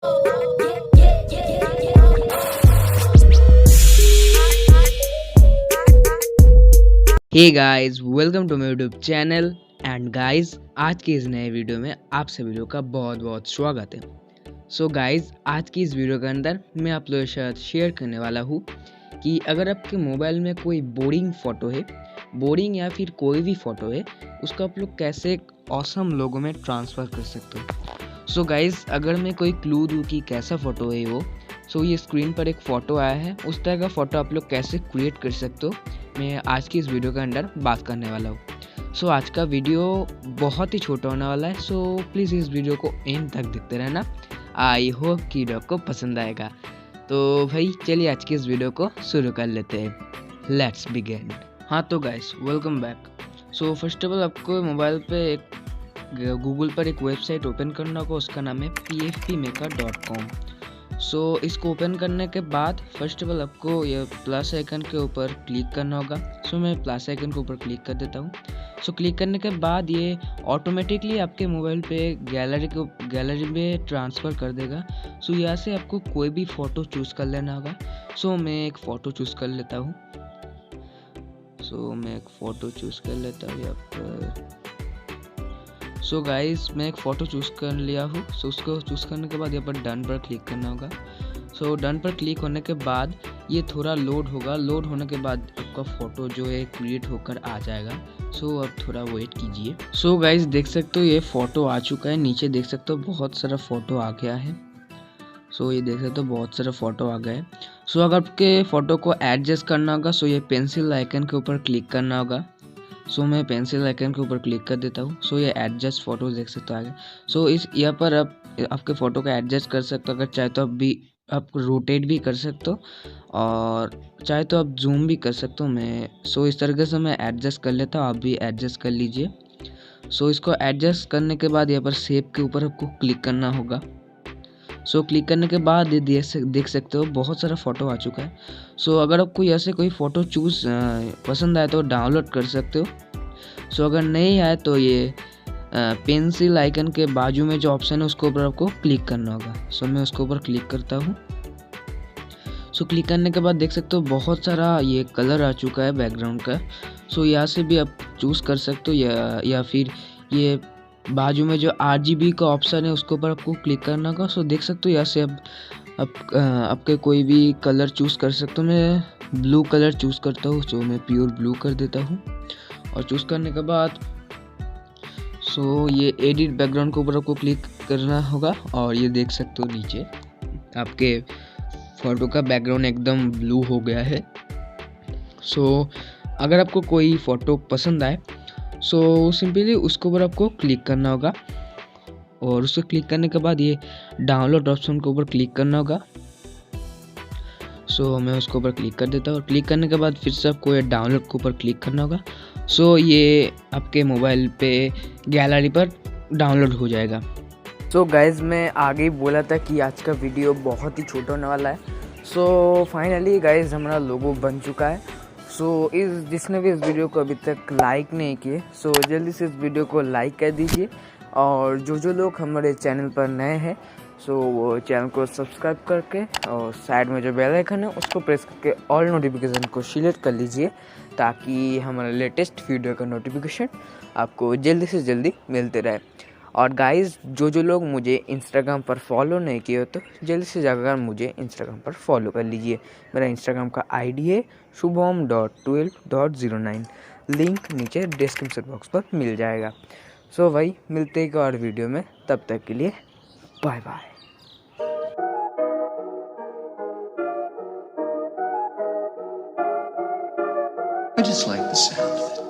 Hey guys, welcome to my YouTube channel. And guys, आज की इस नए वीडियो में आप सभी लोगों का बहुत बहुत स्वागत है। सो गाइस, आज की इस वीडियो के अंदर मैं आप लोगों के साथ शेयर करने वाला हूँ कि अगर आपके मोबाइल में कोई बोरिंग फ़ोटो है, बोरिंग या फिर कोई भी फ़ोटो है, उसको आप लोग कैसे एक ऑसम लोगो में ट्रांसफ़र कर सकते हो। सो गाइस, अगर मैं कोई क्लू दूँ कि कैसा फ़ोटो है वो, सो ये स्क्रीन पर एक फ़ोटो आया है, उस तरह का फ़ोटो आप लोग कैसे क्रिएट कर सकते हो, मैं आज की इस वीडियो के अंदर बात करने वाला हूँ। सो आज का वीडियो बहुत ही छोटा होने वाला है, सो प्लीज़ इस वीडियो को एंड तक देखते रहना। आई होप कि वीडियो को पसंद आएगा। तो भाई चलिए आज की इस वीडियो को शुरू कर लेते हैं। Let's begin. हाँ तो guys, welcome back. So first of all आपको मोबाइल पे एक गूगल पर एक वेबसाइट ओपन करना होगा, उसका नाम है pfpmaker.com। सो इसको ओपन करने के बाद फर्स्ट ऑफ ऑल आपको ये प्लस आइकन के ऊपर क्लिक करना होगा। सो मैं प्लस आइकन के ऊपर क्लिक कर देता हूँ। सो क्लिक करने के बाद ये ऑटोमेटिकली आपके मोबाइल पे गैलरी में ट्रांसफ़र कर देगा। सो यहाँ से आपको कोई भी फ़ोटो चूज़ कर लेना होगा। सो मैं एक फ़ोटो चूज़ कर लेता हूँ। यहाँ पर। सो गाइस, मैं एक फ़ोटो चूज़ कर लिया हूँ। सो उसको चूज़ करने के बाद यहाँ पर डन पर क्लिक करना होगा। सो डन पर क्लिक होने के बाद ये थोड़ा लोड होगा। लोड होने के बाद आपका फ़ोटो जो है क्रिएट होकर आ जाएगा। सो अब थोड़ा वेट कीजिए। सो गाइस, देख सकते हो ये फ़ोटो आ चुका है। नीचे देख सकते हो बहुत सारा फ़ोटो आ गया है। सो ये देख सकते हो बहुत सारा फ़ोटो आ गया है। सो अगर आपके फ़ोटो को एडजस्ट करना होगा, सो ये पेंसिल आइकन के ऊपर क्लिक करना होगा। सो मैं पेंसिल आइकन के ऊपर क्लिक कर देता हूँ। सो ये एडजस्ट फ़ोटो देख सकते हो आगे। सो इस यहाँ पर आप आपके फ़ोटो को एडजस्ट कर सकते हो। अगर चाहे तो आप रोटेट भी कर सकते हो और चाहे तो आप जूम भी कर सकते हो। इस तरीके से मैं एडजस्ट कर लेता हूँ, आप भी एडजस्ट कर लीजिए। सो इसको एडजस्ट करने के बाद यहाँ पर सेव के ऊपर आपको क्लिक करना होगा। सो क्लिक करने के बाद ये देख सकते हो बहुत सारा फ़ोटो आ चुका है। सो अगर आपको ऐसे कोई फ़ोटो पसंद आए तो डाउनलोड कर सकते हो। सो अगर नहीं आए तो ये पेंसिल आइकन के बाजू में जो ऑप्शन है उसके ऊपर आपको क्लिक करना होगा। सो मैं उसके ऊपर क्लिक करता हूँ। सो क्लिक करने के बाद देख सकते हो बहुत सारा ये कलर आ चुका है बैकग्राउंड का। सो यहाँ से भी आप चूज़ कर सकते हो या फिर ये बाजू में जो RGB का ऑप्शन है उसके ऊपर आपको क्लिक करना होगा। सो देख सकते हो यहाँ से आपके कोई भी कलर चूज़ कर सकते हो। मैं ब्लू कलर चूज़ करता हूँ। सो मैं प्योर ब्लू कर देता हूँ और चूज़ करने के बाद ये एडिट बैकग्राउंड के ऊपर आपको क्लिक करना होगा और ये देख सकते हो नीचे आपके फ़ोटो का बैकग्राउंड एकदम ब्लू हो गया है। अगर आपको कोई फ़ोटो पसंद आए सिंपली उसके ऊपर आपको क्लिक करना होगा और उसको क्लिक करने के बाद ये डाउनलोड ऑप्शन के ऊपर क्लिक करना होगा। मैं उसके ऊपर क्लिक कर देता हूँ और क्लिक करने के बाद फिर से आपको ये डाउनलोड के ऊपर क्लिक करना होगा। ये आपके मोबाइल पे गैलरी पर डाउनलोड हो जाएगा। गाइज़, मैं आगे ही बोला था कि आज का वीडियो बहुत ही छोटा होने वाला है। फाइनली गाइज़ हमारा लोगो बन चुका है। जिसने भी इस वीडियो को अभी तक लाइक नहीं किए, जल्दी से इस वीडियो को लाइक कर दीजिए। और जो लोग हमारे चैनल पर नए हैं वो चैनल को सब्सक्राइब करके और साइड में जो बेल आइकन है उसको प्रेस करके ऑल नोटिफिकेशन को सिलेक्ट कर लीजिए, ताकि हमारा लेटेस्ट वीडियो का नोटिफिकेशन आपको जल्दी से जल्दी मिलते रहे। और गाइस, जो लोग मुझे इंस्टाग्राम पर फॉलो नहीं किए हो तो जल्दी से जाकर मुझे इंस्टाग्राम पर फॉलो कर लीजिए। मेरा इंस्टाग्राम का ID है shubham.12.09। लिंक नीचे डिस्क्रिप्शन बॉक्स पर मिल जाएगा। भाई मिलते हैं एक और वीडियो में, तब तक के लिए bye bye. I just like the sound of it.